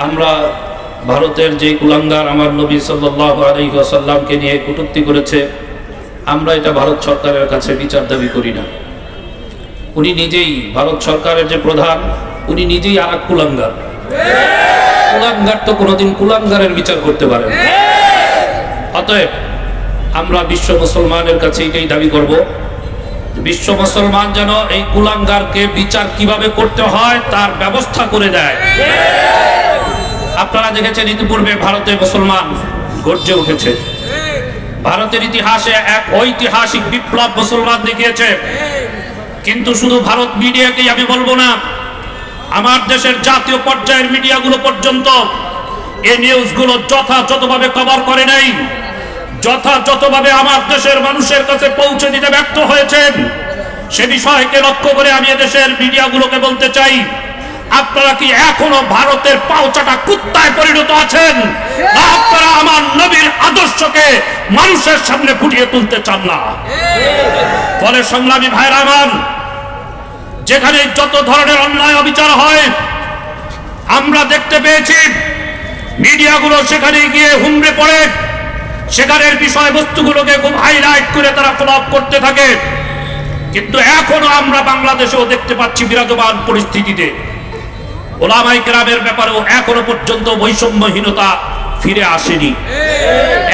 আমরা ভারতের যে কুলাঙ্গার আমার নবী সাল্লাল্লাহু আলাইহি ওয়াসাল্লামকে নিয়ে কটূক্তি করেছে, আমরা এটা ভারত সরকারের কাছে বিচার দাবি করি না। উনি নিজেই, ভারত সরকারের যে প্রধান, উনি নিজেই আর এক কুলাঙ্গার। কুলাঙ্গার তো কোনোদিন কুলাঙ্গারের বিচার করতে পারেন। অতএব আমরা বিশ্ব মুসলমানের কাছে এটাই দাবি করব, বিশ্ব মুসলমান যেন এই কুলাঙ্গারকে বিচার কিভাবে করতে হয় তার ব্যবস্থা করে দেয়। আপনারা দেখেছেন ইতিপূর্বে ভারতে মুসলমান গর্জে উঠেছে। ভারতের ইতিহাসে এক ঐতিহাসিক বিপ্লব মুসলমান দেখিয়েছে। কিন্তু শুধু ভারত মিডিয়াকেই আমি বলবো না, আমার দেশের জাতীয় পর্যায়ের মিডিয়াগুলো পর্যন্ত এই নিউজগুলো যথাযথভাবে কভার করে নাই, যথাযথভাবে আমার দেশের মানুষের কাছে পৌঁছে দিতে ব্যর্থ হয়েছেন। সে বিষয়কে লক্ষ্য করে আমি দেশের মিডিয়াগুলোকে বলতে চাই, আপনারা কি এখনো ভারতের পাউচাটা কুত্তায় পরিণত আছেন? না আপনারা আমার নবীর আদর্শকে মানুষের সামনে ফুটিয়ে তুলতে চান না? ফলে সংগ্রামী ভাইরা আমার, যেখানে যত ধরনের অন্যায় অবিচার হয় আমরা দেখতে পেয়েছি, মিডিয়াগুলো সেখানে গিয়ে হুমড়ে পড়ে, সেখানের বিষয়বস্তুগুলোকে খুব হাইলাইট করে তারা ফলো করতে থাকে। কিন্তু এখনো আমরা বাংলাদেশেও দেখতে পাচ্ছি বিরাজমান পরিস্থিতিতে ওলামায়ে কেরামের ব্যাপারেও এখনো পর্যন্ত বৈষম্যহীনতা ফিরে আসেনি।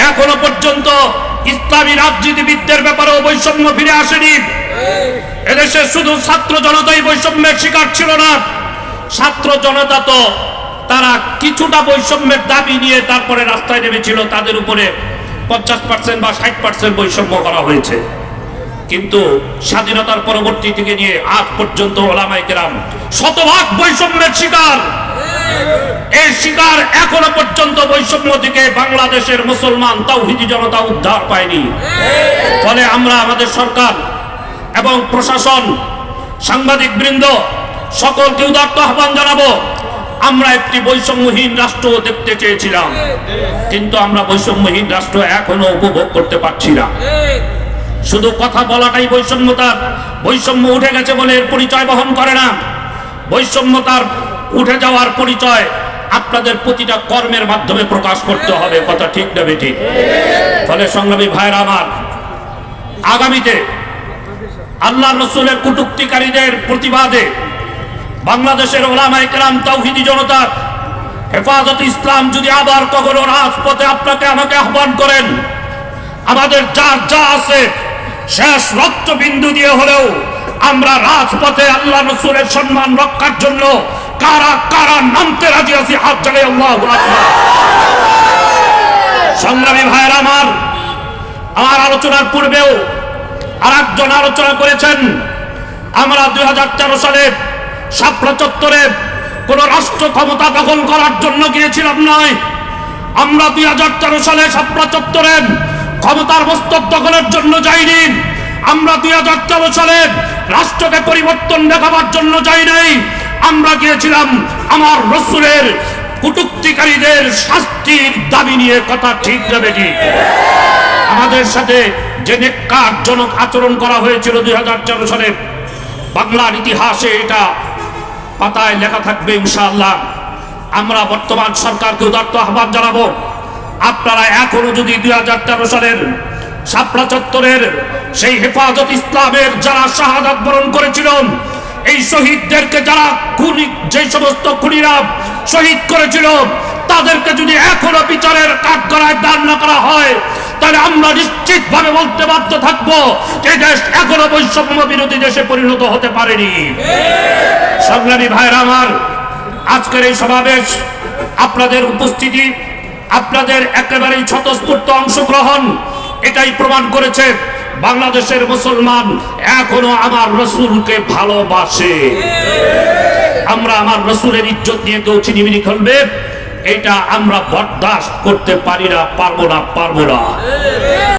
এখনো পর্যন্ত ইসলামী রাজনীতিবিদদের ব্যাপারেও বৈষম্য ফিরে আসেনি। এদেশে শুধু ছাত্র জনতাই বৈষম্যের শিকার ছিল না, ছাত্র জনতা তো তারা কিছুটা বৈষম্যের দাবি নিয়ে তারপরে রাস্তায় নেমেছিল, তাদের উপরে 50% বা 60% বৈষম্য করা হয়েছে। কিন্তু স্বাধীনতার পরবর্তী থেকে নিয়ে আজ পর্যন্ত ওলামায়ে কেরাম শতভাগ বৈষম্যের শিকার। এই শিকার এখনো পর্যন্ত বৈষম্য থেকে বাংলাদেশের মুসলমান তাওহীদি জনতা উদ্ধার পায়নি। ফলে আমরা আমাদের সরকার এবং প্রশাসন, সাংবাদিক বৃন্দ সকলকে উদাত্ত আহ্বান জানাবো, আমরা একটি বৈষম্যহীন রাষ্ট্র দেখতে চেয়েছিলাম, কিন্তু আমরা বৈষম্যহীন রাষ্ট্র এখনো উপভোগ করতে পারছি না। শুধু কথা বলাটাই বৈষম্যতার, বৈষম্য উঠে গেছে বলে এর পরিচয় বহন করে না। বৈষম্যতার উঠে যাওয়ার পরিচয় আপনাদের প্রতিটা কর্মের মাধ্যমে প্রকাশ করতে হবে। কথা ঠিক না বেঠিক? ফলে সংগ্রামী ভাইরা আমার, আগামীতে আল্লাহ রসুলের কটূক্তিকারীদের প্রতিবাদে বাংলাদেশের ওলামায়ে কেরাম তাওহীদি জনতার হেফাজত ইসলাম যদি আবার কখনো রাজপথে আপনাকে আমাকে আহ্বান করেন, আমাদের যার যা আছে শেষ রক্তবিন্দু দিয়ে হলেও আমরা রাজপথে আল্লাহ রসুলের সম্মান রক্ষার জন্য কারা কারা নামতে রাজি আছি? হাত জাগাই আল্লাহু আকবার। সংগ্রামী ভাইয়েরা আমার, আমার আলোচনার পূর্বেও আরেকজন আলোচনা করেছেন, আমরা 2013 সালে শাপলা চত্বরে কোন রাষ্ট্র ক্ষমতা দখল করার জন্য গিয়েছিলাম নয়। আমরা 2013 সালে শাপলা চত্বরে ক্ষমতার মস্তক দখলের জন্য যাইনি। আমরা 2014 সালে রাষ্ট্রকে পরিবর্তন দেখাবার জন্য যাই নাই। আমরা গিয়েছিলাম আমার রসুলের কটূক্তিকারীদের শাস্তির দাবি নিয়ে। কথা ঠিক যাবে কি? আমাদের সাথে যে নেককারজনক আচরণ করা হয়েছিল 2014 সালে, বাংলার ইতিহাসে এটা পাতায় লেখা থাকবে ইনশাআল্লাহ। আমরা বর্তমান সরকারকে উদাত্ত আহ্বান জানাবো, আপনারা এখনো যদি 2013 সালের শাপলা চত্বরের সেই হেফাজত ইসলামের যারা শাহাদাত বরণ করেছিল, এই শহীদদেরকে যারা যে সমস্ত খুনিরা শহীদ করেছিল, তাদেরকে যদি এখনো বিচারের কাঠগড়ায় দাঁড় না করা হয়, তাহলে আমরা নিশ্চিতভাবে বলতে বাধ্য থাকবো যে দেশ এখনো বৈষম্য বিরোধী দেশে পরিণত হতে পারেনি। সংগ্রামী ভাইরা আমার, আজকের এই সমাবেশ, আপনাদের উপস্থিতি, আপনাদের একেবারেই স্বতঃস্ফূর্ত অংশগ্রহণ এটাই প্রমাণ করেছে বাংলাদেশের মুসলমান এখনো আমার রসুলকে ভালোবাসে। আমরা আমার রসুলের ইজ্জত নিয়ে কেউ ছিনিমিনি খেলবে, এটা আমরা বরদাস্ত করতে পারি না, পারবো না।